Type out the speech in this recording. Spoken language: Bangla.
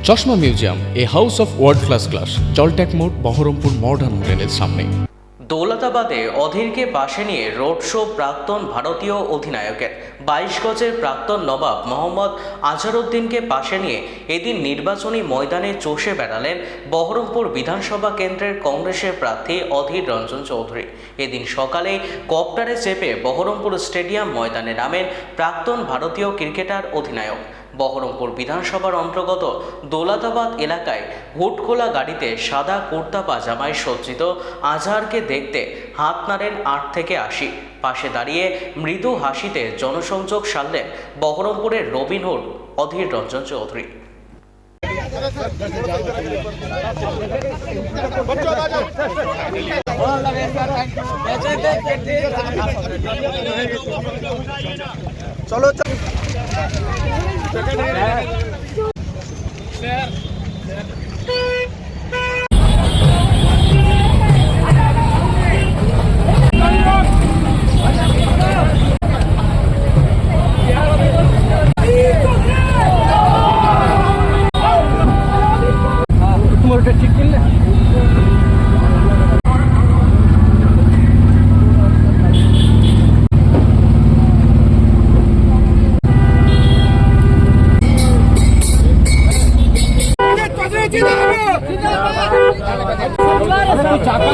চশমা museum, a house of world class, জলট্যাক মোড়, বহরমপুর মডার্ন হোটেলের সামনে। দৌলতাবাদে অধীরকে পাশে নিয়ে রোড শো প্রাক্তন ভারতীয় অধিনায়কের। 22 গজের প্রাক্তন নবাব মোহাম্মদ আজহারউদ্দিনকে পাশে নিয়ে এদিন নির্বাচনী ময়দানে চষে বেড়ালেন বহরমপুর বিধানসভা কেন্দ্রের কংগ্রেসের প্রার্থী অধীর রঞ্জন চৌধুরী। এদিন সকালে কপ্টারে চেপে বহরমপুর স্টেডিয়াম ময়দানে নামেন প্রাক্তন ভারতীয় ক্রিকেটার অধিনায়ক। বহরমপুর বিধানসভার অন্তর্গত দৌলতাবাদ এলাকায় হুটখোলা গাড়িতে সাদা কুর্তা পাজামায় সজ্জিত আজহারকে দেখতে হাত নাড়েন 8 থেকে 80। পাশে দাঁড়িয়ে মৃদু হাসিতে জনসংযোগ সারলেন বহরমপুরের রবিনহুড অধীর রঞ্জন চৌধুরী। চলো ঠিক করলে চাপা